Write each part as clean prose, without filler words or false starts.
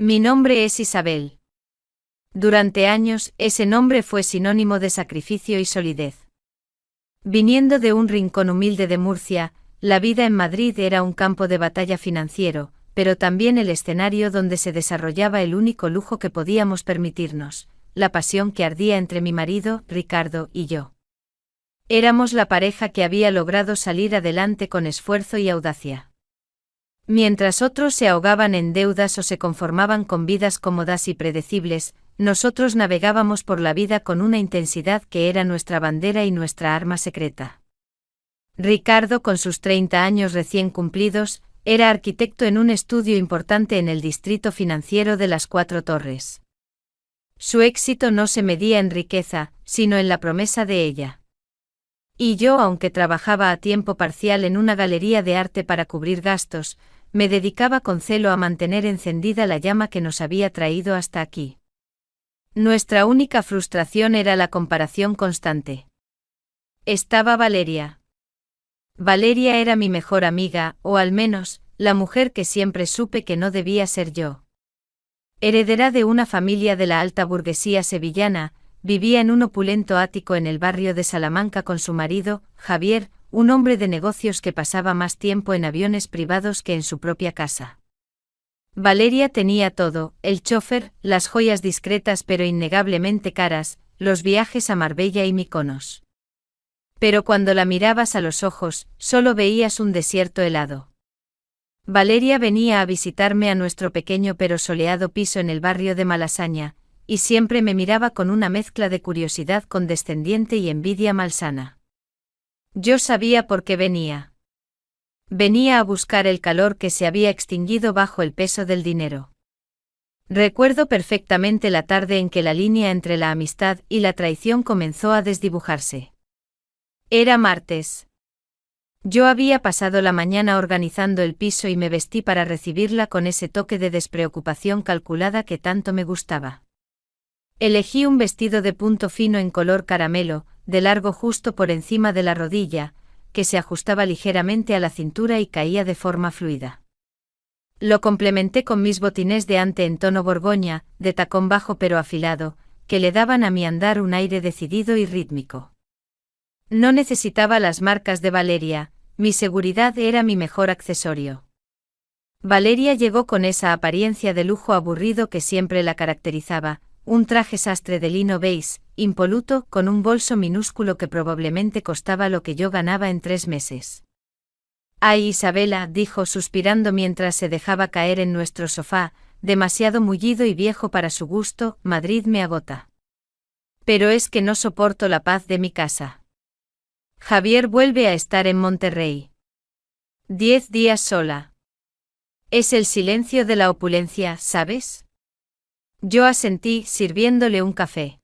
Mi nombre es Isabel. Durante años, ese nombre fue sinónimo de sacrificio y solidez. Viniendo de un rincón humilde de Murcia, la vida en Madrid era un campo de batalla financiero, pero también el escenario donde se desarrollaba el único lujo que podíamos permitirnos, la pasión que ardía entre mi marido, Ricardo, y yo. Éramos la pareja que había logrado salir adelante con esfuerzo y audacia. Mientras otros se ahogaban en deudas o se conformaban con vidas cómodas y predecibles, nosotros navegábamos por la vida con una intensidad que era nuestra bandera y nuestra arma secreta. Ricardo, con sus 30 años recién cumplidos, era arquitecto en un estudio importante en el distrito financiero de las Cuatro Torres. Su éxito no se medía en riqueza, sino en la promesa de ella. Y yo, aunque trabajaba a tiempo parcial en una galería de arte para cubrir gastos, me dedicaba con celo a mantener encendida la llama que nos había traído hasta aquí. Nuestra única frustración era la comparación constante. Estaba Valeria. Valeria era mi mejor amiga, o al menos, la mujer que siempre supe que no debía ser yo. Heredera de una familia de la alta burguesía sevillana, vivía en un opulento ático en el barrio de Salamanca con su marido, Javier, un hombre de negocios que pasaba más tiempo en aviones privados que en su propia casa. Valeria tenía todo: el chofer, las joyas discretas pero innegablemente caras, los viajes a Marbella y Mykonos. Pero cuando la mirabas a los ojos, solo veías un desierto helado. Valeria venía a visitarme a nuestro pequeño pero soleado piso en el barrio de Malasaña, y siempre me miraba con una mezcla de curiosidad condescendiente y envidia malsana. Yo sabía por qué venía. Venía a buscar el calor que se había extinguido bajo el peso del dinero. Recuerdo perfectamente la tarde en que la línea entre la amistad y la traición comenzó a desdibujarse. Era martes. Yo había pasado la mañana organizando el piso y me vestí para recibirla con ese toque de despreocupación calculada que tanto me gustaba. Elegí un vestido de punto fino en color caramelo, de largo justo por encima de la rodilla, que se ajustaba ligeramente a la cintura y caía de forma fluida. Lo complementé con mis botines de ante en tono borgoña, de tacón bajo pero afilado, que le daban a mi andar un aire decidido y rítmico. No necesitaba las marcas de Valeria, mi seguridad era mi mejor accesorio. Valeria llegó con esa apariencia de lujo aburrido que siempre la caracterizaba, un traje sastre de lino beige, impoluto, con un bolso minúsculo que probablemente costaba lo que yo ganaba en 3 meses. «Ay, Isabela», dijo suspirando mientras se dejaba caer en nuestro sofá, demasiado mullido y viejo para su gusto, Madrid me agota. Pero es que no soporto la paz de mi casa. Javier vuelve a estar en Monterrey. 10 días sola. Es el silencio de la opulencia, ¿sabes? Yo asentí, sirviéndole un café.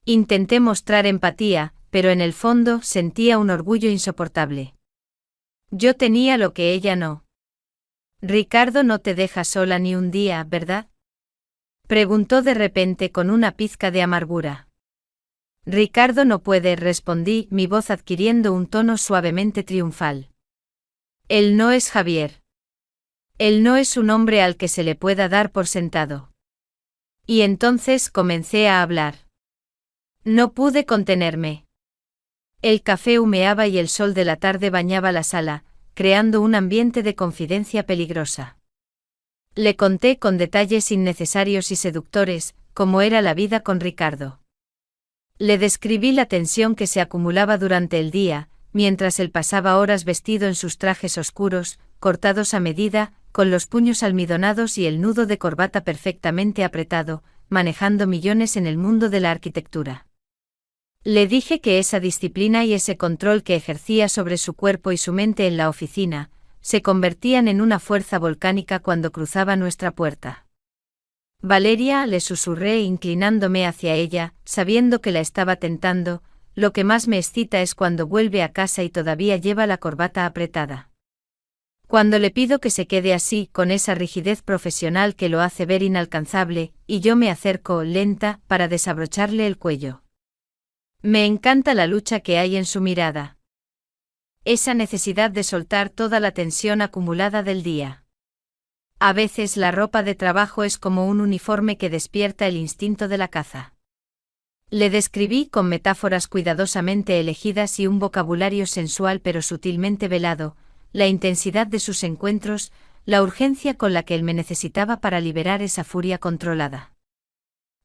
Intenté mostrar empatía, pero en el fondo sentía un orgullo insoportable. Yo tenía lo que ella no. «Ricardo no te deja sola ni un día, ¿verdad?», preguntó de repente con una pizca de amargura. «Ricardo no puede», respondí, mi voz adquiriendo un tono suavemente triunfal. «Él no es Javier. Él no es un hombre al que se le pueda dar por sentado». Y entonces comencé a hablar. No pude contenerme. El café humeaba y el sol de la tarde bañaba la sala, creando un ambiente de confidencia peligrosa. Le conté con detalles innecesarios y seductores, cómo era la vida con Ricardo. Le describí la tensión que se acumulaba durante el día, mientras él pasaba horas vestido en sus trajes oscuros, cortados a medida, con los puños almidonados y el nudo de corbata perfectamente apretado, manejando millones en el mundo de la arquitectura. Le dije que esa disciplina y ese control que ejercía sobre su cuerpo y su mente en la oficina, se convertían en una fuerza volcánica cuando cruzaba nuestra puerta. «Valeria», le susurré inclinándome hacia ella, sabiendo que la estaba tentando, «lo que más me excita es cuando vuelve a casa y todavía lleva la corbata apretada. Cuando le pido que se quede así, con esa rigidez profesional que lo hace ver inalcanzable, y yo me acerco, lenta, para desabrocharle el cuello. Me encanta la lucha que hay en su mirada. Esa necesidad de soltar toda la tensión acumulada del día. A veces la ropa de trabajo es como un uniforme que despierta el instinto de la caza. Le describí con metáforas cuidadosamente elegidas y un vocabulario sensual pero sutilmente velado, la intensidad de sus encuentros, la urgencia con la que él me necesitaba para liberar esa furia controlada.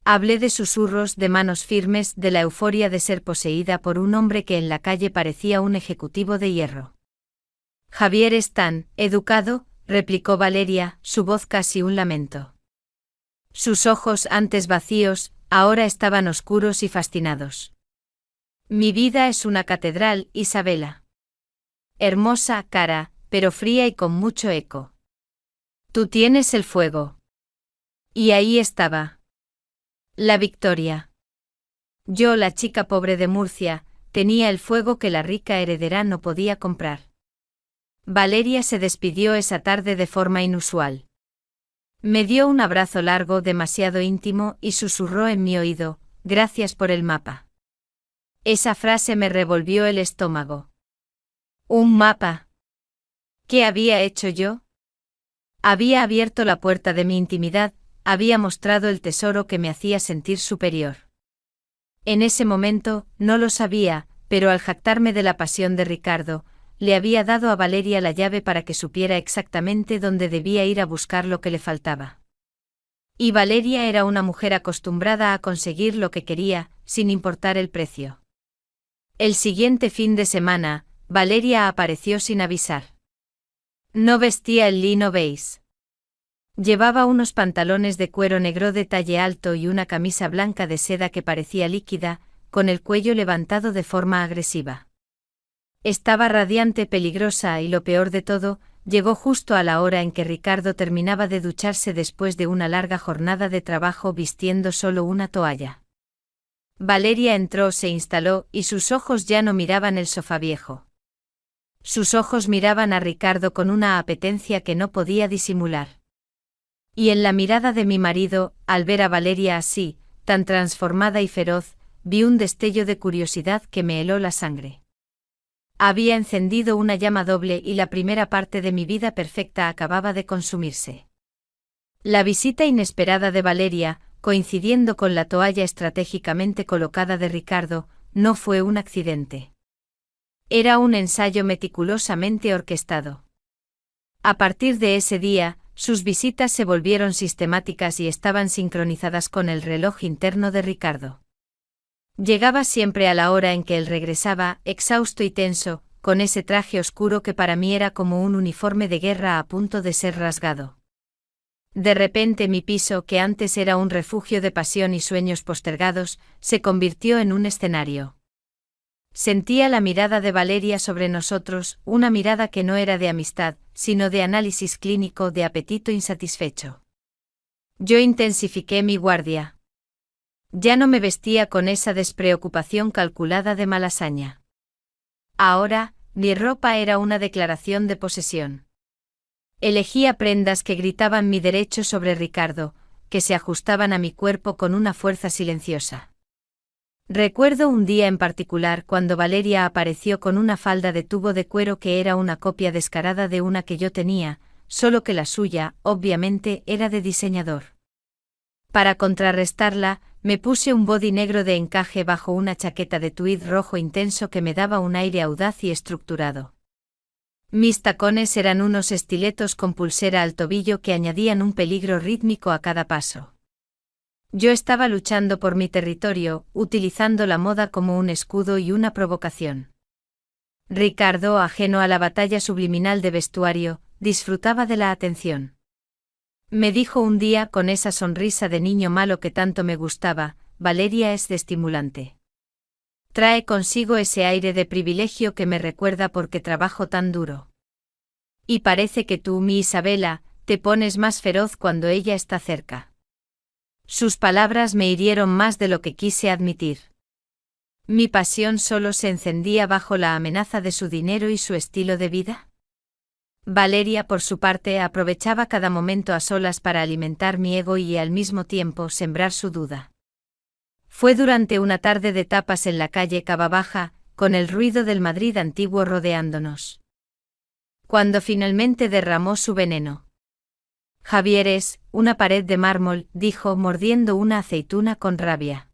Hablé de susurros, de manos firmes, de la euforia de ser poseída por un hombre que en la calle parecía un ejecutivo de hierro. Javier es tan educado, replicó Valeria, su voz casi un lamento. Sus ojos, antes vacíos, ahora estaban oscuros y fascinados. Mi vida es una catedral, Isabela. Hermosa, cara, pero fría y con mucho eco. Tú tienes el fuego. Y ahí estaba. La victoria. Yo, la chica pobre de Murcia, tenía el fuego que la rica heredera no podía comprar. Valeria se despidió esa tarde de forma inusual. Me dio un abrazo largo, demasiado íntimo, y susurró en mi oído, gracias por el mapa. Esa frase me revolvió el estómago. ¿Un mapa? ¿Qué había hecho yo? Había abierto la puerta de mi intimidad, había mostrado el tesoro que me hacía sentir superior. En ese momento, no lo sabía, pero al jactarme de la pasión de Ricardo, le había dado a Valeria la llave para que supiera exactamente dónde debía ir a buscar lo que le faltaba. Y Valeria era una mujer acostumbrada a conseguir lo que quería, sin importar el precio. El siguiente fin de semana, Valeria apareció sin avisar. No vestía el lino beige. Llevaba unos pantalones de cuero negro de talle alto y una camisa blanca de seda que parecía líquida, con el cuello levantado de forma agresiva. Estaba radiante, peligrosa y lo peor de todo, llegó justo a la hora en que Ricardo terminaba de ducharse después de una larga jornada de trabajo vistiendo solo una toalla. Valeria entró, se instaló y sus ojos ya no miraban el sofá viejo. Sus ojos miraban a Ricardo con una apetencia que no podía disimular. Y en la mirada de mi marido, al ver a Valeria así, tan transformada y feroz, vi un destello de curiosidad que me heló la sangre. Había encendido una llama doble y la primera parte de mi vida perfecta acababa de consumirse. La visita inesperada de Valeria, coincidiendo con la toalla estratégicamente colocada de Ricardo, no fue un accidente. Era un ensayo meticulosamente orquestado. A partir de ese día, sus visitas se volvieron sistemáticas y estaban sincronizadas con el reloj interno de Ricardo. Llegaba siempre a la hora en que él regresaba, exhausto y tenso, con ese traje oscuro que para mí era como un uniforme de guerra a punto de ser rasgado. De repente mi piso, que antes era un refugio de pasión y sueños postergados, se convirtió en un escenario. Sentía la mirada de Valeria sobre nosotros, una mirada que no era de amistad, sino de análisis clínico, de apetito insatisfecho. Yo intensifiqué mi guardia. Ya no me vestía con esa despreocupación calculada de malasaña. Ahora, mi ropa era una declaración de posesión. Elegía prendas que gritaban mi derecho sobre Ricardo, que se ajustaban a mi cuerpo con una fuerza silenciosa. Recuerdo un día en particular cuando Valeria apareció con una falda de tubo de cuero que era una copia descarada de una que yo tenía, solo que la suya, obviamente, era de diseñador. Para contrarrestarla, me puse un body negro de encaje bajo una chaqueta de tweed rojo intenso que me daba un aire audaz y estructurado. Mis tacones eran unos estiletos con pulsera al tobillo que añadían un peligro rítmico a cada paso. Yo estaba luchando por mi territorio, utilizando la moda como un escudo y una provocación. Ricardo, ajeno a la batalla subliminal de vestuario, disfrutaba de la atención. Me dijo un día con esa sonrisa de niño malo que tanto me gustaba, Valeria es estimulante. Trae consigo ese aire de privilegio que me recuerda porque trabajo tan duro. Y parece que tú, mi Isabela, te pones más feroz cuando ella está cerca. Sus palabras me hirieron más de lo que quise admitir. ¿Mi pasión solo se encendía bajo la amenaza de su dinero y su estilo de vida? Valeria, por su parte, aprovechaba cada momento a solas para alimentar mi ego y al mismo tiempo sembrar su duda. Fue durante una tarde de tapas en la calle Cavabaja, con el ruido del Madrid antiguo rodeándonos, cuando finalmente derramó su veneno. Javier es una pared de mármol, dijo mordiendo una aceituna con rabia.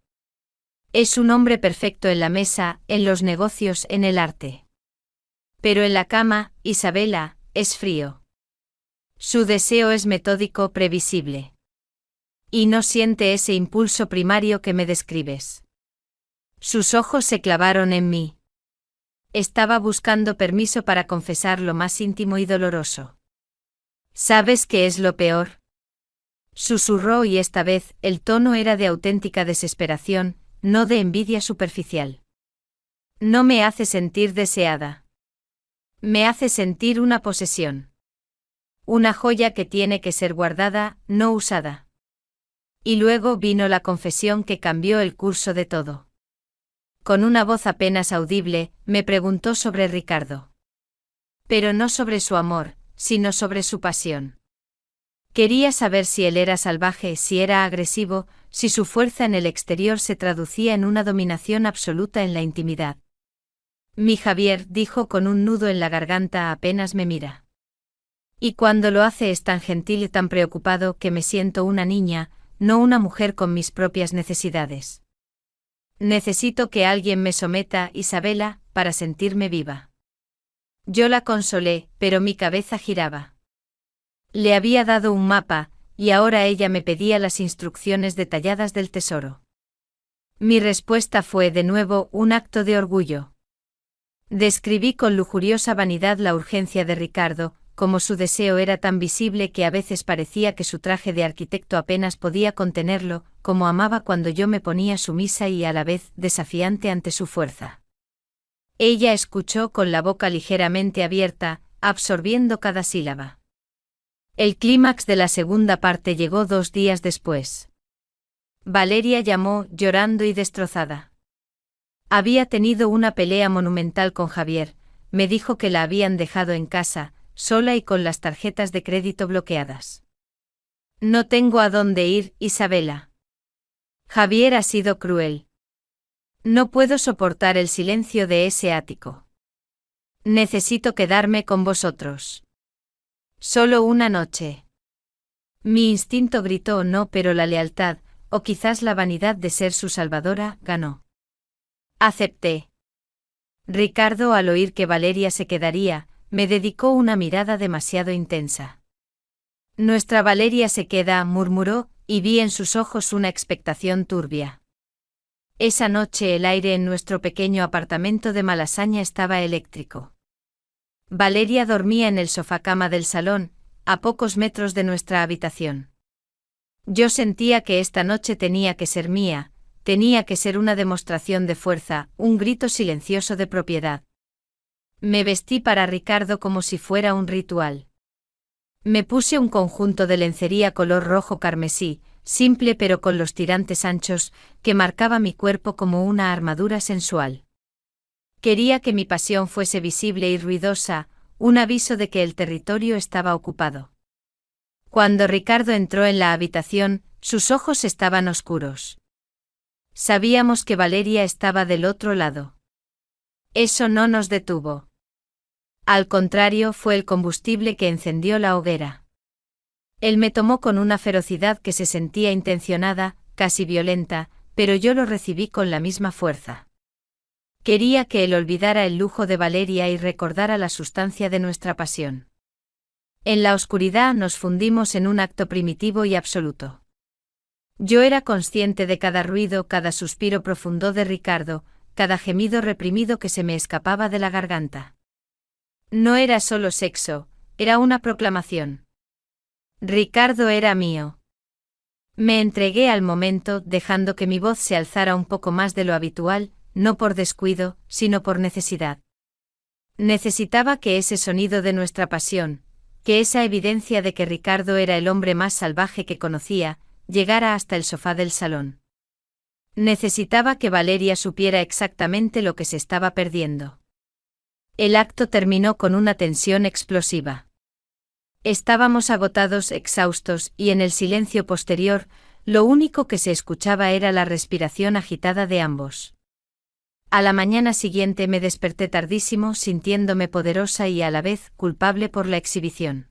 Es un hombre perfecto en la mesa, en los negocios, en el arte. Pero en la cama, Isabela, es frío. Su deseo es metódico, previsible. Y no siente ese impulso primario que me describes. Sus ojos se clavaron en mí. Estaba buscando permiso para confesar lo más íntimo y doloroso. ¿Sabes qué es lo peor? Susurró y esta vez el tono era de auténtica desesperación, no de envidia superficial. No me hace sentir deseada. Me hace sentir una posesión. Una joya que tiene que ser guardada, no usada. Y luego vino la confesión que cambió el curso de todo. Con una voz apenas audible, me preguntó sobre Ricardo. Pero no sobre su amor, sino sobre su pasión. Quería saber si él era salvaje, si era agresivo, si su fuerza en el exterior se traducía en una dominación absoluta en la intimidad. Mi Javier, dijo con un nudo en la garganta, apenas me mira. Y cuando lo hace es tan gentil y tan preocupado que me siento una niña, no una mujer con mis propias necesidades. Necesito que alguien me someta, Isabela, para sentirme viva. Yo la consolé, pero mi cabeza giraba. Le había dado un mapa, y ahora ella me pedía las instrucciones detalladas del tesoro. Mi respuesta fue de nuevo un acto de orgullo. Describí con lujuriosa vanidad la urgencia de Ricardo, como su deseo era tan visible que a veces parecía que su traje de arquitecto apenas podía contenerlo, como amaba cuando yo me ponía sumisa y a la vez desafiante ante su fuerza. Ella escuchó con la boca ligeramente abierta, absorbiendo cada sílaba. El clímax de la segunda parte llegó 2 días después. Valeria llamó, llorando y destrozada. Había tenido una pelea monumental con Javier, me dijo que la habían dejado en casa, sola y con las tarjetas de crédito bloqueadas. No tengo a dónde ir, Isabela. Javier ha sido cruel. No puedo soportar el silencio de ese ático. Necesito quedarme con vosotros. Solo una noche. Mi instinto gritó no, pero la lealtad, o quizás la vanidad de ser su salvadora, ganó. Acepté. Ricardo, al oír que Valeria se quedaría, me dedicó una mirada demasiado intensa. Nuestra Valeria se queda, murmuró, y vi en sus ojos una expectación turbia. Esa noche el aire en nuestro pequeño apartamento de Malasaña estaba eléctrico. Valeria dormía en el sofá-cama del salón, a pocos metros de nuestra habitación. Yo sentía que esta noche tenía que ser mía, tenía que ser una demostración de fuerza, un grito silencioso de propiedad. Me vestí para Ricardo como si fuera un ritual. Me puse un conjunto de lencería color rojo carmesí, simple pero con los tirantes anchos, que marcaba mi cuerpo como una armadura sensual. Quería que mi pasión fuese visible y ruidosa, un aviso de que el territorio estaba ocupado. Cuando Ricardo entró en la habitación, sus ojos estaban oscuros. Sabíamos que Valeria estaba del otro lado. Eso no nos detuvo. Al contrario, fue el combustible que encendió la hoguera. Él me tomó con una ferocidad que se sentía intencionada, casi violenta, pero yo lo recibí con la misma fuerza. Quería que él olvidara el lujo de Valeria y recordara la sustancia de nuestra pasión. En la oscuridad nos fundimos en un acto primitivo y absoluto. Yo era consciente de cada ruido, cada suspiro profundo de Ricardo, cada gemido reprimido que se me escapaba de la garganta. No era solo sexo, era una proclamación. Ricardo era mío. Me entregué al momento, dejando que mi voz se alzara un poco más de lo habitual, no por descuido, sino por necesidad. Necesitaba que ese sonido de nuestra pasión, que esa evidencia de que Ricardo era el hombre más salvaje que conocía, llegara hasta el sofá del salón. Necesitaba que Valeria supiera exactamente lo que se estaba perdiendo. El acto terminó con una tensión explosiva. Estábamos agotados, exhaustos, y en el silencio posterior, lo único que se escuchaba era la respiración agitada de ambos. A la mañana siguiente me desperté tardísimo, sintiéndome poderosa y a la vez culpable por la exhibición.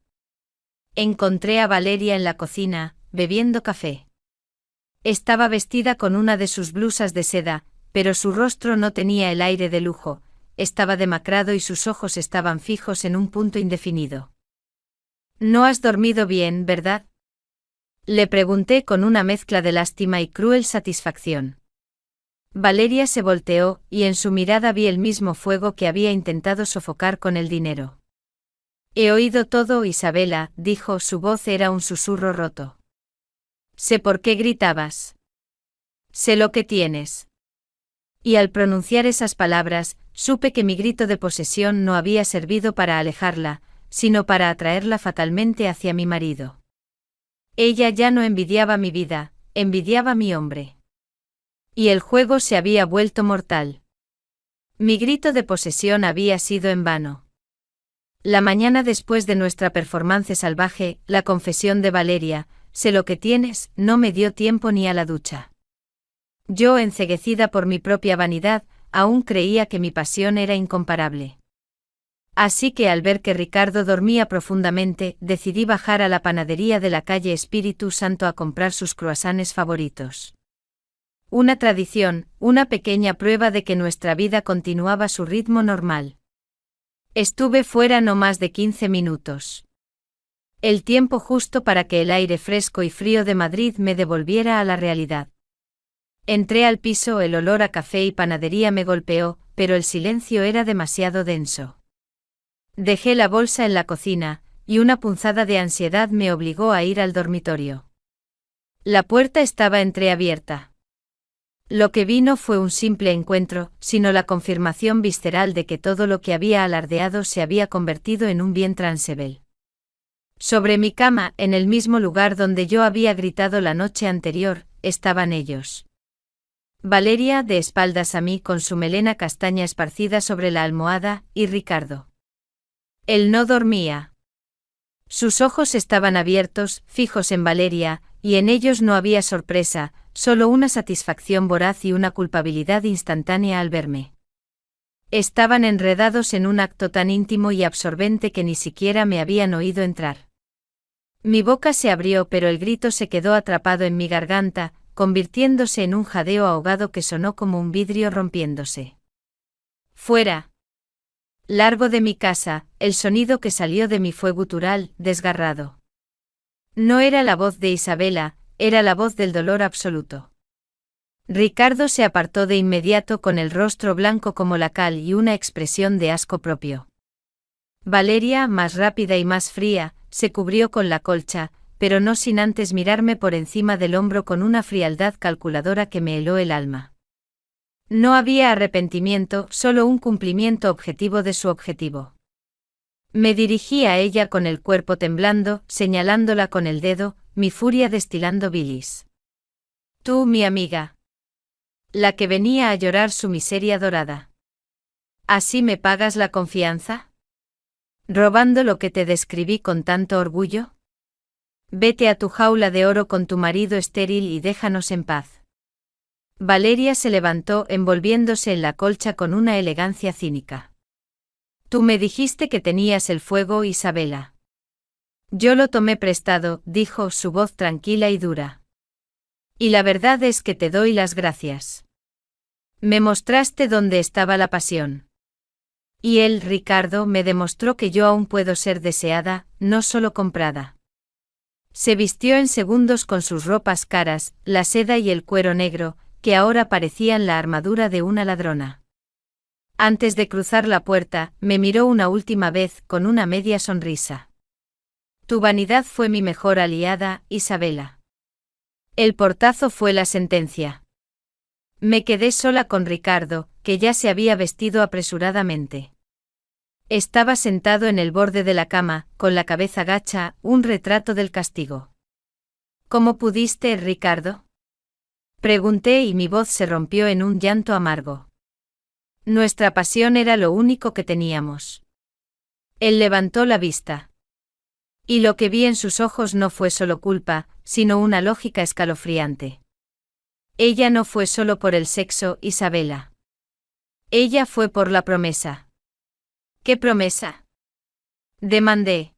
Encontré a Valeria en la cocina, bebiendo café. Estaba vestida con una de sus blusas de seda, pero su rostro no tenía el aire de lujo, estaba demacrado y sus ojos estaban fijos en un punto indefinido. «No has dormido bien, ¿verdad?», le pregunté con una mezcla de lástima y cruel satisfacción. Valeria se volteó, y en su mirada vi el mismo fuego que había intentado sofocar con el dinero. «He oído todo, Isabela», dijo, su voz era un susurro roto. «Sé por qué gritabas. Sé lo que tienes». Y al pronunciar esas palabras, supe que mi grito de posesión no había servido para alejarla, sino para atraerla fatalmente hacia mi marido. Ella ya no envidiaba mi vida, envidiaba mi hombre. Y el juego se había vuelto mortal. Mi grito de posesión había sido en vano. La mañana después de nuestra performance salvaje, la confesión de Valeria, «sé lo que tienes», no me dio tiempo ni a la ducha. Yo, enceguecida por mi propia vanidad, aún creía que mi pasión era incomparable. Así que al ver que Ricardo dormía profundamente, decidí bajar a la panadería de la calle Espíritu Santo a comprar sus croissants favoritos. Una tradición, una pequeña prueba de que nuestra vida continuaba su ritmo normal. Estuve fuera no más de 15 minutos. El tiempo justo para que el aire fresco y frío de Madrid me devolviera a la realidad. Entré al piso, el olor a café y panadería me golpeó, pero el silencio era demasiado denso. Dejé la bolsa en la cocina, y una punzada de ansiedad me obligó a ir al dormitorio. La puerta estaba entreabierta. Lo que vi no fue un simple encuentro, sino la confirmación visceral de que todo lo que había alardeado se había convertido en un bien transebel. Sobre mi cama, en el mismo lugar donde yo había gritado la noche anterior, estaban ellos. Valeria de espaldas a mí con su melena castaña esparcida sobre la almohada, y Ricardo. Él no dormía. Sus ojos estaban abiertos, fijos en Valeria, y en ellos no había sorpresa, solo una satisfacción voraz y una culpabilidad instantánea al verme. Estaban enredados en un acto tan íntimo y absorbente que ni siquiera me habían oído entrar. Mi boca se abrió, pero el grito se quedó atrapado en mi garganta, convirtiéndose en un jadeo ahogado que sonó como un vidrio rompiéndose. «Fuera. Largo de mi casa», el sonido que salió de mí fue gutural, desgarrado. No era la voz de Isabela, era la voz del dolor absoluto. Ricardo se apartó de inmediato con el rostro blanco como la cal y una expresión de asco propio. Valeria, más rápida y más fría, se cubrió con la colcha, pero no sin antes mirarme por encima del hombro con una frialdad calculadora que me heló el alma. No había arrepentimiento, solo un cumplimiento objetivo de su objetivo. Me dirigí a ella con el cuerpo temblando, señalándola con el dedo, mi furia destilando bilis. «Tú, mi amiga. La que venía a llorar su miseria dorada. ¿Así me pagas la confianza? ¿Robando lo que te describí con tanto orgullo? Vete a tu jaula de oro con tu marido estéril y déjanos en paz». Valeria se levantó envolviéndose en la colcha con una elegancia cínica. «Tú me dijiste que tenías el fuego, Isabela». «Yo lo tomé prestado», dijo, su voz tranquila y dura. «Y la verdad es que te doy las gracias. Me mostraste dónde estaba la pasión. Y él, Ricardo, me demostró que yo aún puedo ser deseada, no solo comprada». Se vistió en segundos con sus ropas caras, la seda y el cuero negro, que ahora parecían la armadura de una ladrona. Antes de cruzar la puerta, me miró una última vez con una media sonrisa. «Tu vanidad fue mi mejor aliada, Isabela». El portazo fue la sentencia. Me quedé sola con Ricardo, que ya se había vestido apresuradamente. Estaba sentado en el borde de la cama, con la cabeza gacha, un retrato del castigo. «¿Cómo pudiste, Ricardo?», pregunté y mi voz se rompió en un llanto amargo. Nuestra pasión era lo único que teníamos. Él levantó la vista. Y lo que vi en sus ojos no fue solo culpa, sino una lógica escalofriante. Ella no fue solo por el sexo, Isabela. Ella fue por la promesa. «¿Qué promesa?», demandé.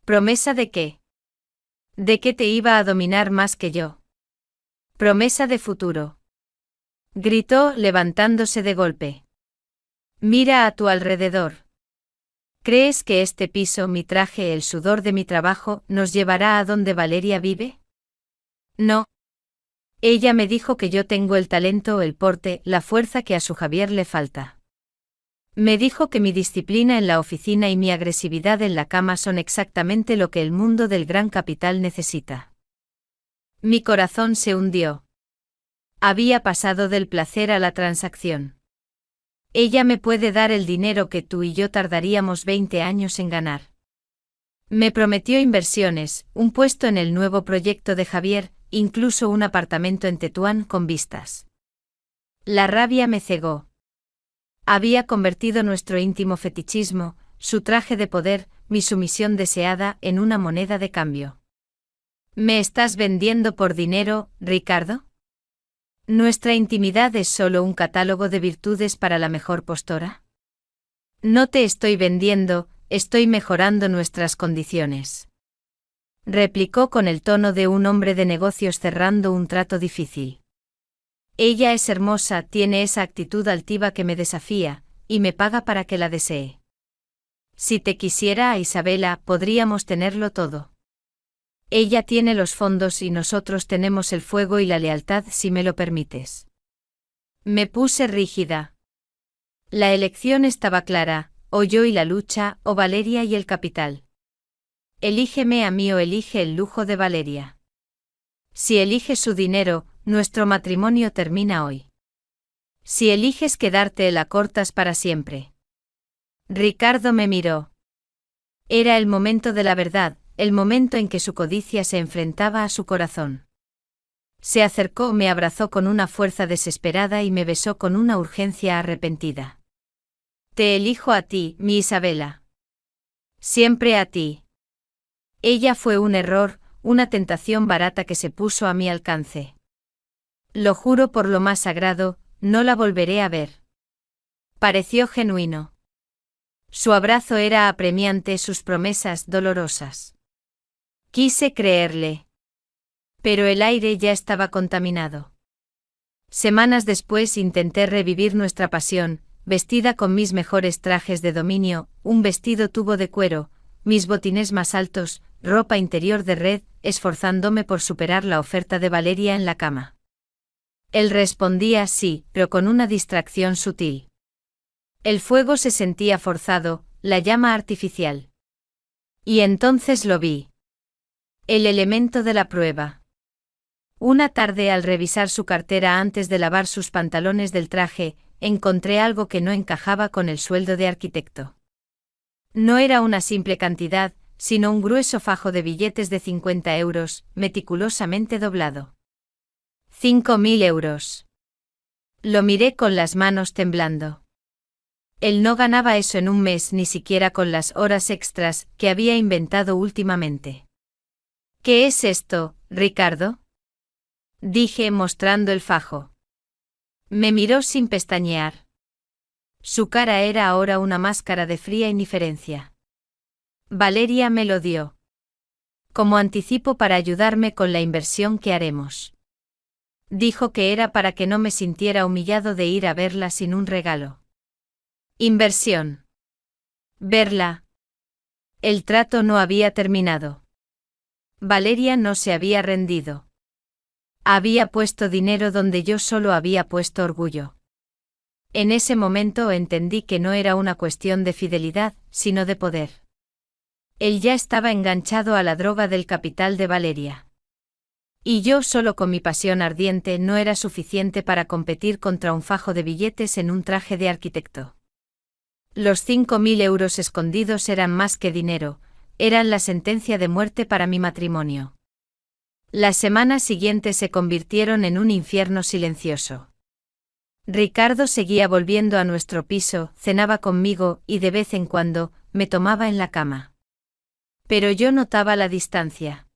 ¿Promesa de qué? ¿De que te iba a dominar más que yo? Promesa de futuro. Gritó, levantándose de golpe. Mira a tu alrededor. ¿Crees que este piso, mi traje, el sudor de mi trabajo, nos llevará a donde Valeria vive? No. Ella me dijo que yo tengo el talento, el porte, la fuerza que a su Javier le falta. Me dijo que mi disciplina en la oficina y mi agresividad en la cama son exactamente lo que el mundo del gran capital necesita. Mi corazón se hundió. Había pasado del placer a la transacción. Ella me puede dar el dinero que tú y yo tardaríamos 20 años en ganar. Me prometió inversiones, un puesto en el nuevo proyecto de Javier, incluso un apartamento en Tetuán con vistas. La rabia me cegó. Había convertido nuestro íntimo fetichismo, su traje de poder, mi sumisión deseada, en una moneda de cambio. ¿Me estás vendiendo por dinero, Ricardo? ¿Nuestra intimidad es solo un catálogo de virtudes para la mejor postora? No te estoy vendiendo, estoy mejorando nuestras condiciones. Replicó con el tono de un hombre de negocios cerrando un trato difícil. Ella es hermosa, tiene esa actitud altiva que me desafía, y me paga para que la desee. Si te quisiera, Isabela, podríamos tenerlo todo. Ella tiene los fondos y nosotros tenemos el fuego y la lealtad, si me lo permites. Me puse rígida. La elección estaba clara, o yo y la lucha, o Valeria y el capital. Elígeme a mí o elige el lujo de Valeria. Si eliges su dinero, nuestro matrimonio termina hoy. Si eliges quedarte, la cortas para siempre. Ricardo me miró. Era el momento de la verdad, el momento en que su codicia se enfrentaba a su corazón. Se acercó, me abrazó con una fuerza desesperada y me besó con una urgencia arrepentida. Te elijo a ti, mi Isabela. Siempre a ti. Ella fue un error, una tentación barata que se puso a mi alcance. Lo juro por lo más sagrado, no la volveré a ver. Pareció genuino. Su abrazo era apremiante, sus promesas dolorosas. Quise creerle. Pero el aire ya estaba contaminado. Semanas después intenté revivir nuestra pasión, vestida con mis mejores trajes de dominio, un vestido tubo de cuero, mis botines más altos, ropa interior de red, esforzándome por superar la oferta de Valeria en la cama. Él respondía sí, pero con una distracción sutil. El fuego se sentía forzado, la llama artificial. Y entonces lo vi. El elemento de la prueba. Una tarde, al revisar su cartera antes de lavar sus pantalones del traje, encontré algo que no encajaba con el sueldo de arquitecto. No era una simple cantidad, sino un grueso fajo de billetes de 50 euros, meticulosamente doblado. 5.000 euros. Lo miré con las manos temblando. Él no ganaba eso en un mes, ni siquiera con las horas extras que había inventado últimamente. ¿Qué es esto, Ricardo? Dije, mostrando el fajo. Me miró sin pestañear. Su cara era ahora una máscara de fría indiferencia. Valeria me lo dio. Como anticipo para ayudarme con la inversión que haremos. Dijo que era para que no me sintiera humillado de ir a verla sin un regalo. Inversión. Verla. El trato no había terminado. Valeria no se había rendido. Había puesto dinero donde yo solo había puesto orgullo. En ese momento entendí que no era una cuestión de fidelidad, sino de poder. Él ya estaba enganchado a la droga del capital de Valeria. Y yo solo con mi pasión ardiente no era suficiente para competir contra un fajo de billetes en un traje de arquitecto. Los 5.000 euros escondidos eran más que dinero, eran la sentencia de muerte para mi matrimonio. Las semanas siguientes se convirtieron en un infierno silencioso. Ricardo seguía volviendo a nuestro piso, cenaba conmigo y de vez en cuando me tomaba en la cama. Pero yo notaba la distancia.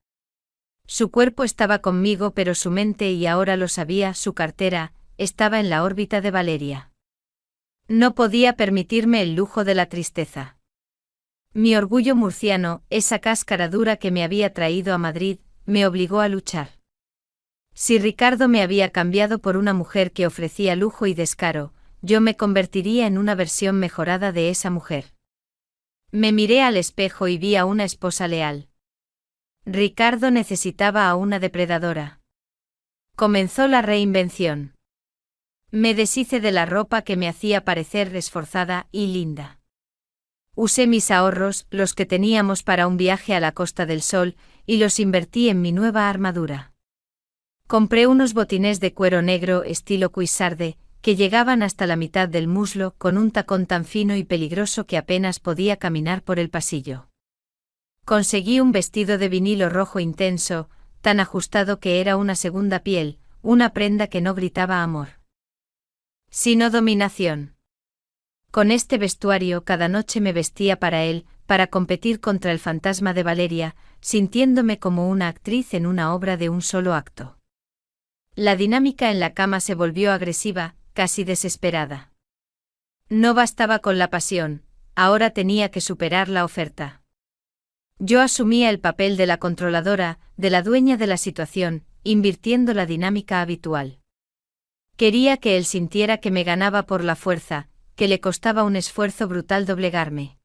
Su cuerpo estaba conmigo, pero su mente, y ahora lo sabía, su cartera, estaba en la órbita de Valeria. No podía permitirme el lujo de la tristeza. Mi orgullo murciano, esa cáscara dura que me había traído a Madrid, me obligó a luchar. Si Ricardo me había cambiado por una mujer que ofrecía lujo y descaro, yo me convertiría en una versión mejorada de esa mujer. Me miré al espejo y vi a una esposa leal. Ricardo necesitaba a una depredadora. Comenzó la reinvención. Me deshice de la ropa que me hacía parecer esforzada y linda. Usé mis ahorros, los que teníamos para un viaje a la Costa del Sol, y los invertí en mi nueva armadura. Compré unos botines de cuero negro estilo cuissarde, que llegaban hasta la mitad del muslo con un tacón tan fino y peligroso que apenas podía caminar por el pasillo. Conseguí un vestido de vinilo rojo intenso, tan ajustado que era una segunda piel, una prenda que no gritaba amor, sino dominación. Con este vestuario cada noche me vestía para él, para competir contra el fantasma de Valeria, sintiéndome como una actriz en una obra de un solo acto. La dinámica en la cama se volvió agresiva, casi desesperada. No bastaba con la pasión, ahora tenía que superar la oferta. Yo asumía el papel de la controladora, de la dueña de la situación, invirtiendo la dinámica habitual. Quería que él sintiera que me ganaba por la fuerza, que le costaba un esfuerzo brutal doblegarme.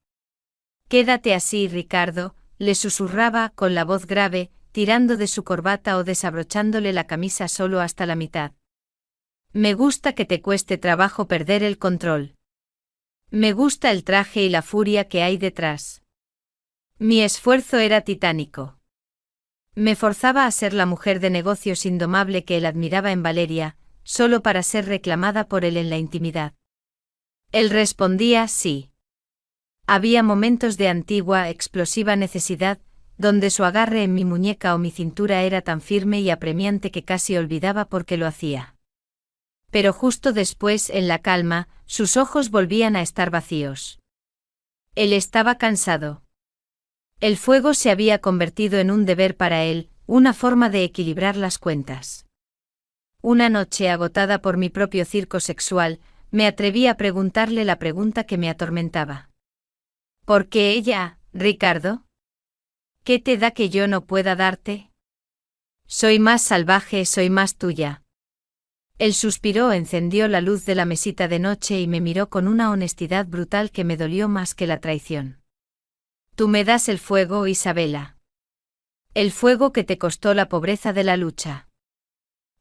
«Quédate así, Ricardo», le susurraba con la voz grave, tirando de su corbata o desabrochándole la camisa solo hasta la mitad. «Me gusta que te cueste trabajo perder el control. Me gusta el traje y la furia que hay detrás». Mi esfuerzo era titánico. Me forzaba a ser la mujer de negocios indomable que él admiraba en Valeria, solo para ser reclamada por él en la intimidad. Él respondía sí. Había momentos de antigua, explosiva necesidad, donde su agarre en mi muñeca o mi cintura era tan firme y apremiante que casi olvidaba por qué lo hacía. Pero justo después, en la calma, sus ojos volvían a estar vacíos. Él estaba cansado. El fuego se había convertido en un deber para él, una forma de equilibrar las cuentas. Una noche, agotada por mi propio circo sexual, me atreví a preguntarle la pregunta que me atormentaba. ¿Por qué ella, Ricardo? ¿Qué te da que yo no pueda darte? Soy más salvaje, soy más tuya. Él suspiró, encendió la luz de la mesita de noche y me miró con una honestidad brutal que me dolió más que la traición. Tú me das el fuego, Isabela. El fuego que te costó la pobreza de la lucha.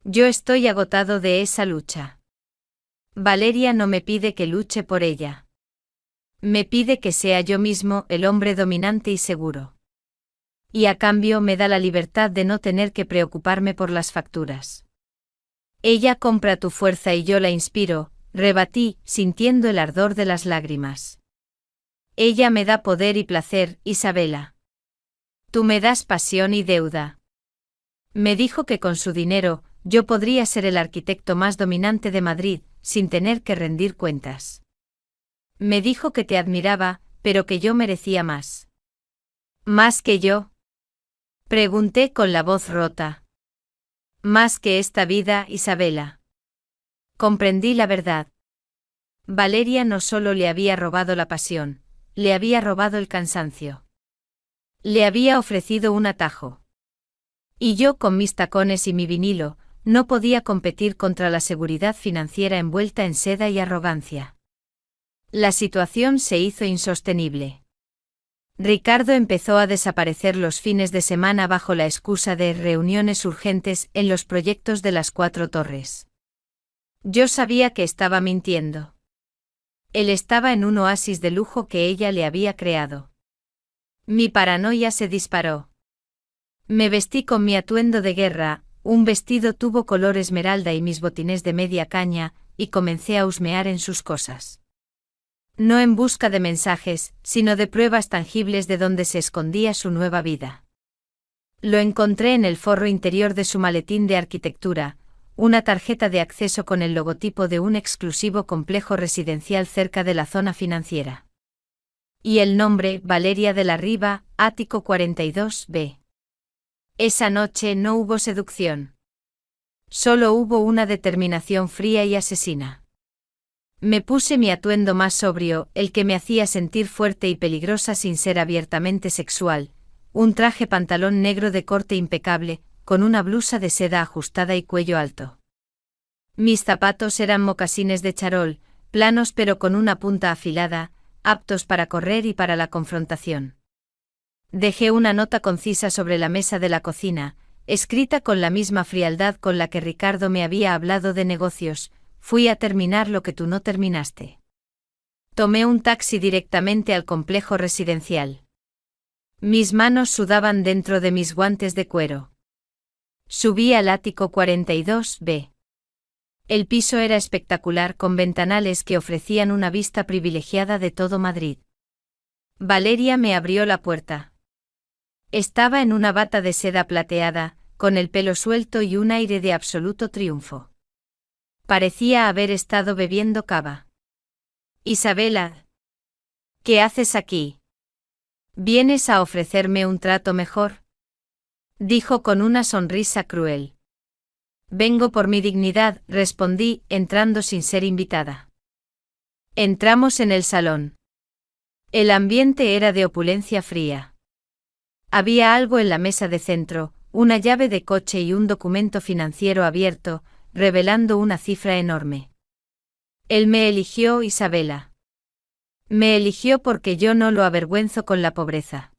Yo estoy agotado de esa lucha. Valeria no me pide que luche por ella. Me pide que sea yo mismo el hombre dominante y seguro. Y a cambio me da la libertad de no tener que preocuparme por las facturas. Ella compra tu fuerza y yo la inspiro, rebatí, sintiendo el ardor de las lágrimas. Ella me da poder y placer, Isabela. Tú me das pasión y deuda. Me dijo que con su dinero, yo podría ser el arquitecto más dominante de Madrid, sin tener que rendir cuentas. Me dijo que te admiraba, pero que yo merecía más. ¿Más que yo? Pregunté con la voz rota. Más que esta vida, Isabela. Comprendí la verdad. Valeria no solo le había robado la pasión, le había robado el cansancio. Le había ofrecido un atajo. Y yo, con mis tacones y mi vinilo, no podía competir contra la seguridad financiera envuelta en seda y arrogancia. La situación se hizo insostenible. Ricardo empezó a desaparecer los fines de semana bajo la excusa de reuniones urgentes en los proyectos de las 4 torres. Yo sabía que estaba mintiendo. Él estaba en un oasis de lujo que ella le había creado. Mi paranoia se disparó. Me vestí con mi atuendo de guerra, un vestido tubo color esmeralda y mis botines de media caña, y comencé a husmear en sus cosas. No en busca de mensajes, sino de pruebas tangibles de dónde se escondía su nueva vida. Lo encontré en el forro interior de su maletín de arquitectura, una tarjeta de acceso con el logotipo de un exclusivo complejo residencial cerca de la zona financiera. Y el nombre, Valeria de la Riva, Ático 42B. Esa noche no hubo seducción. Solo hubo una determinación fría y asesina. Me puse mi atuendo más sobrio, el que me hacía sentir fuerte y peligrosa sin ser abiertamente sexual, un traje pantalón negro de corte impecable, con una blusa de seda ajustada y cuello alto. Mis zapatos eran mocasines de charol, planos pero con una punta afilada, aptos para correr y para la confrontación. Dejé una nota concisa sobre la mesa de la cocina, escrita con la misma frialdad con la que Ricardo me había hablado de negocios: fui a terminar lo que tú no terminaste. Tomé un taxi directamente al complejo residencial. Mis manos sudaban dentro de mis guantes de cuero. Subí al ático 42B. El piso era espectacular, con ventanales que ofrecían una vista privilegiada de todo Madrid. Valeria me abrió la puerta. Estaba en una bata de seda plateada, con el pelo suelto y un aire de absoluto triunfo. Parecía haber estado bebiendo cava. Isabela, ¿qué haces aquí? ¿Vienes a ofrecerme un trato mejor?, dijo con una sonrisa cruel. Vengo por mi dignidad, respondí, entrando sin ser invitada. Entramos en el salón. El ambiente era de opulencia fría. Había algo en la mesa de centro, una llave de coche y un documento financiero abierto, revelando una cifra enorme. Él me eligió, Isabela. Me eligió porque yo no lo avergüenzo con la pobreza.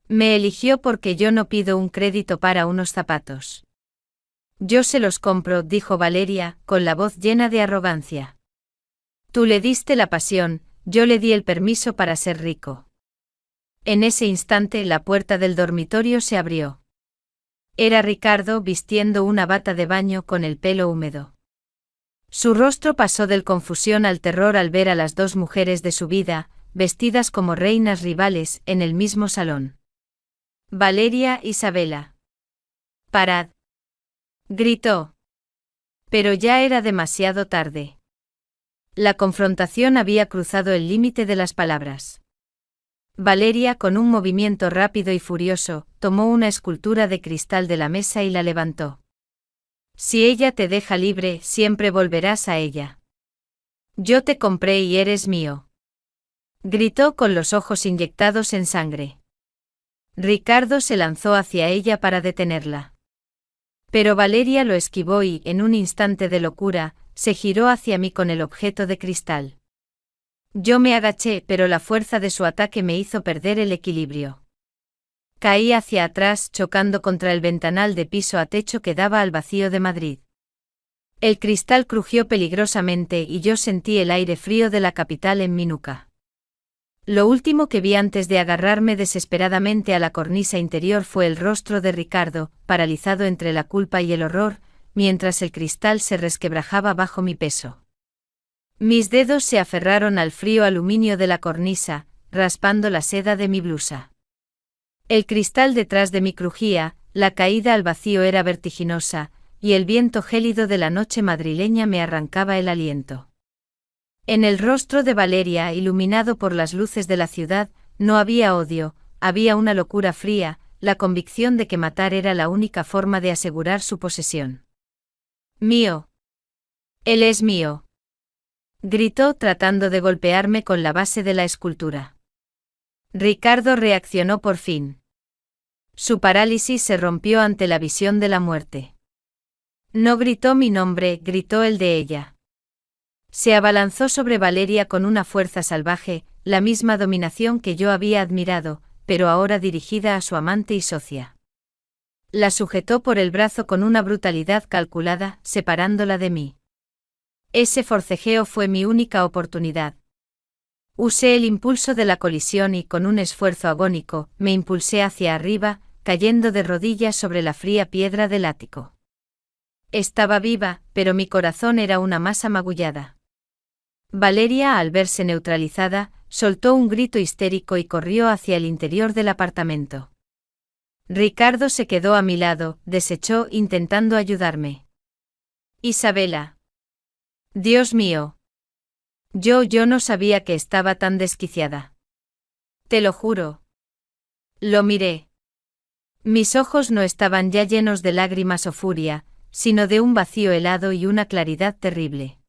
Me eligió porque yo no pido un crédito para unos zapatos. Yo se los compro, dijo Valeria, con la voz llena de arrogancia. Tú le diste la pasión, yo le di el permiso para ser rico. En ese instante la puerta del dormitorio se abrió. Era Ricardo, vistiendo una bata de baño con el pelo húmedo. Su rostro pasó de confusión al terror al ver a las dos mujeres de su vida, vestidas como reinas rivales, en el mismo salón. Valeria, Isabela. Parad, gritó. Pero ya era demasiado tarde. La confrontación había cruzado el límite de las palabras. Valeria, con un movimiento rápido y furioso, tomó una escultura de cristal de la mesa y la levantó. Si ella te deja libre, siempre volverás a ella. Yo te compré y eres mío. Gritó con los ojos inyectados en sangre. Ricardo se lanzó hacia ella para detenerla. Pero Valeria lo esquivó y, en un instante de locura, se giró hacia mí con el objeto de cristal. Yo me agaché, pero la fuerza de su ataque me hizo perder el equilibrio. Caí hacia atrás, chocando contra el ventanal de piso a techo que daba al vacío de Madrid. El cristal crujió peligrosamente y yo sentí el aire frío de la capital en mi nuca. Lo último que vi antes de agarrarme desesperadamente a la cornisa interior fue el rostro de Ricardo, paralizado entre la culpa y el horror, mientras el cristal se resquebrajaba bajo mi peso. Mis dedos se aferraron al frío aluminio de la cornisa, raspando la seda de mi blusa. El cristal detrás de mí crujía, la caída al vacío era vertiginosa, y el viento gélido de la noche madrileña me arrancaba el aliento. En el rostro de Valeria, iluminado por las luces de la ciudad, no había odio, había una locura fría, la convicción de que matar era la única forma de asegurar su posesión. Mío. Él es mío. Gritó tratando de golpearme con la base de la escultura. Ricardo reaccionó por fin. Su parálisis se rompió ante la visión de la muerte. No gritó mi nombre, gritó el de ella. Se abalanzó sobre Valeria con una fuerza salvaje, la misma dominación que yo había admirado, pero ahora dirigida a su amante y socia. La sujetó por el brazo con una brutalidad calculada, separándola de mí. Ese forcejeo fue mi única oportunidad. Usé el impulso de la colisión y, con un esfuerzo agónico, me impulsé hacia arriba, cayendo de rodillas sobre la fría piedra del ático. Estaba viva, pero mi corazón era una masa magullada. Valeria, al verse neutralizada, soltó un grito histérico y corrió hacia el interior del apartamento. Ricardo se quedó a mi lado, desechó intentando ayudarme. Isabela. Dios mío. Yo no sabía que estaba tan desquiciada. Te lo juro. Lo miré. Mis ojos no estaban ya llenos de lágrimas o furia, sino de un vacío helado y una claridad terrible.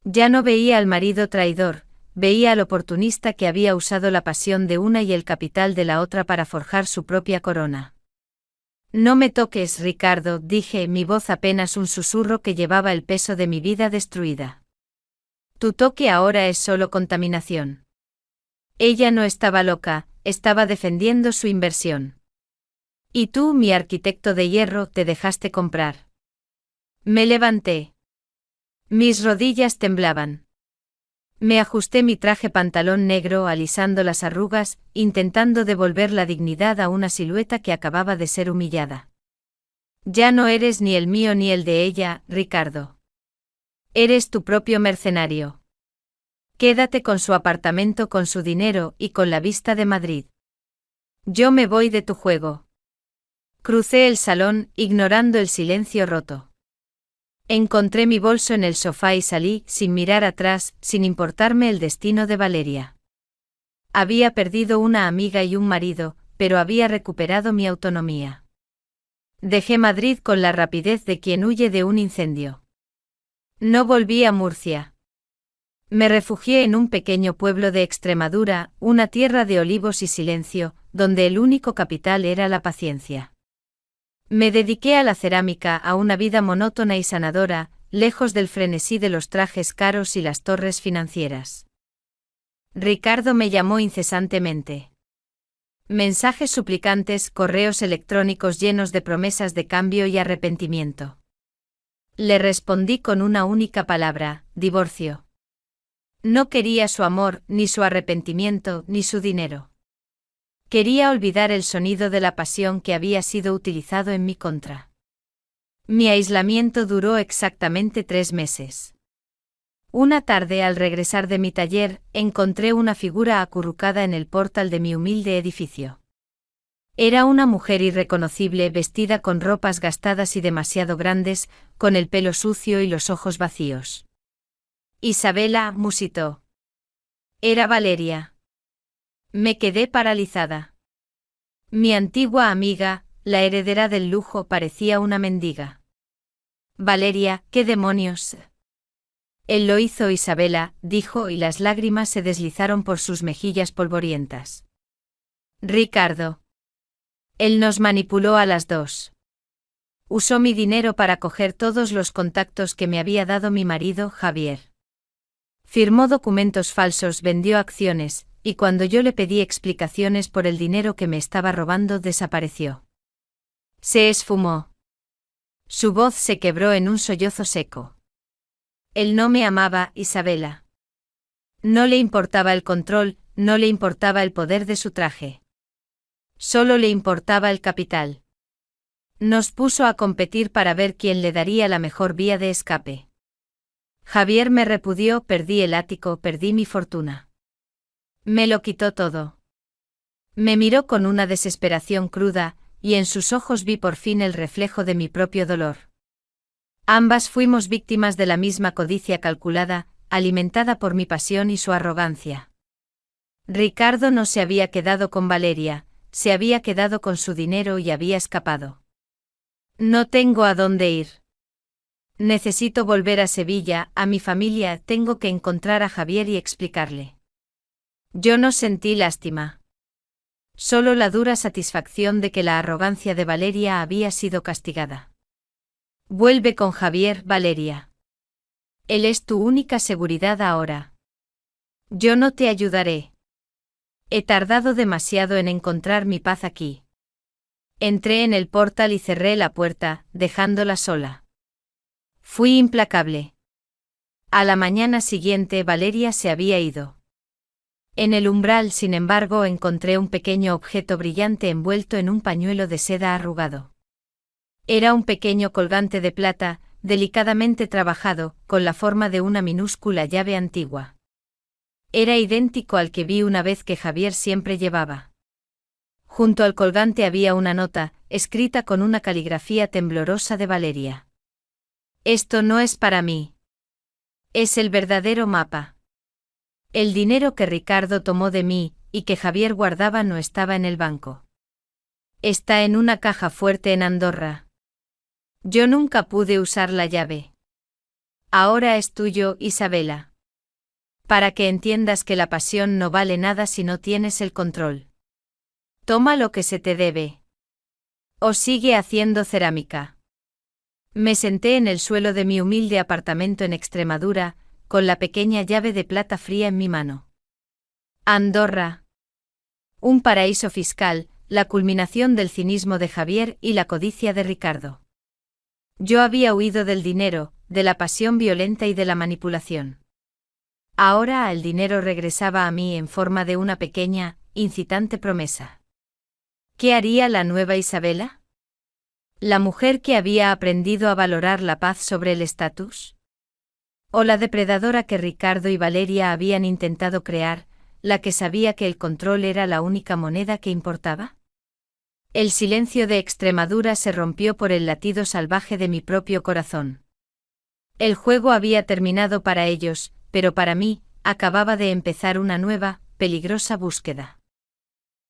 Ya no veía al marido traidor, veía al oportunista que había usado la pasión de una y el capital de la otra para forjar su propia corona. No me toques, Ricardo, dije, mi voz apenas un susurro que llevaba el peso de mi vida destruida. Tu toque ahora es solo contaminación. Ella no estaba loca, estaba defendiendo su inversión. Y tú, mi arquitecto de hierro, te dejaste comprar. Me levanté. Mis rodillas temblaban. Me ajusté mi traje pantalón negro alisando las arrugas, intentando devolver la dignidad a una silueta que acababa de ser humillada. Ya no eres ni el mío ni el de ella, Ricardo. Eres tu propio mercenario. Quédate con su apartamento, con su dinero y con la vista de Madrid. Yo me voy de tu juego. Crucé el salón, ignorando el silencio roto. Encontré mi bolso en el sofá y salí, sin mirar atrás, sin importarme el destino de Valeria. Había perdido una amiga y un marido, pero había recuperado mi autonomía. Dejé Madrid con la rapidez de quien huye de un incendio. No volví a Murcia. Me refugié en un pequeño pueblo de Extremadura, una tierra de olivos y silencio, donde el único capital era la paciencia. Me dediqué a la cerámica, a una vida monótona y sanadora, lejos del frenesí de los trajes caros y las torres financieras. Ricardo me llamó incesantemente. Mensajes suplicantes, correos electrónicos llenos de promesas de cambio y arrepentimiento. Le respondí con una única palabra: divorcio. No quería su amor, ni su arrepentimiento, ni su dinero. Quería olvidar el sonido de la pasión que había sido utilizado en mi contra. Mi aislamiento duró exactamente 3 meses. Una tarde, al regresar de mi taller, encontré una figura acurrucada en el portal de mi humilde edificio. Era una mujer irreconocible, vestida con ropas gastadas y demasiado grandes, con el pelo sucio y los ojos vacíos. Isabela, musitó. Era Valeria. Me quedé paralizada. Mi antigua amiga, la heredera del lujo, parecía una mendiga. Valeria, ¿qué demonios? Él lo hizo, Isabela, dijo, y las lágrimas se deslizaron por sus mejillas polvorientas. Ricardo. Él nos manipuló a las dos. Usó mi dinero para coger todos los contactos que me había dado mi marido, Javier. Firmó documentos falsos, vendió acciones, y cuando yo le pedí explicaciones por el dinero que me estaba robando, desapareció. Se esfumó. Su voz se quebró en un sollozo seco. Él no me amaba, Isabela. No le importaba el control, no le importaba el poder de su traje. Solo le importaba el capital. Nos puso a competir para ver quién le daría la mejor vía de escape. Javier me repudió, perdí el ático, perdí mi fortuna. Me lo quitó todo. Me miró con una desesperación cruda, y en sus ojos vi por fin el reflejo de mi propio dolor. Ambas fuimos víctimas de la misma codicia calculada, alimentada por mi pasión y su arrogancia. Ricardo no se había quedado con Valeria, se había quedado con su dinero y había escapado. No tengo a dónde ir. Necesito volver a Sevilla, a mi familia, tengo que encontrar a Javier y explicarle. Yo no sentí lástima. Solo la dura satisfacción de que la arrogancia de Valeria había sido castigada. Vuelve con Javier, Valeria. Él es tu única seguridad ahora. Yo no te ayudaré. He tardado demasiado en encontrar mi paz aquí. Entré en el portal y cerré la puerta, dejándola sola. Fui implacable. A la mañana siguiente Valeria se había ido. En el umbral, sin embargo, encontré un pequeño objeto brillante envuelto en un pañuelo de seda arrugado. Era un pequeño colgante de plata, delicadamente trabajado, con la forma de una minúscula llave antigua. Era idéntico al que vi una vez que Javier siempre llevaba. Junto al colgante había una nota, escrita con una caligrafía temblorosa de Valeria. Esto no es para mí. Es el verdadero mapa. El dinero que Ricardo tomó de mí, y que Javier guardaba, no estaba en el banco. Está en una caja fuerte en Andorra. Yo nunca pude usar la llave. Ahora es tuyo, Isabela. Para que entiendas que la pasión no vale nada si no tienes el control. Toma lo que se te debe. O sigue haciendo cerámica. Me senté en el suelo de mi humilde apartamento en Extremadura, con la pequeña llave de plata fría en mi mano. Andorra. Un paraíso fiscal, la culminación del cinismo de Javier y la codicia de Ricardo. Yo había huido del dinero, de la pasión violenta y de la manipulación. Ahora el dinero regresaba a mí en forma de una pequeña, incitante promesa. ¿Qué haría la nueva Isabela? ¿La mujer que había aprendido a valorar la paz sobre el estatus? ¿O la depredadora que Ricardo y Valeria habían intentado crear, la que sabía que el control era la única moneda que importaba? El silencio de Extremadura se rompió por el latido salvaje de mi propio corazón. El juego había terminado para ellos, pero para mí, acababa de empezar una nueva, peligrosa búsqueda.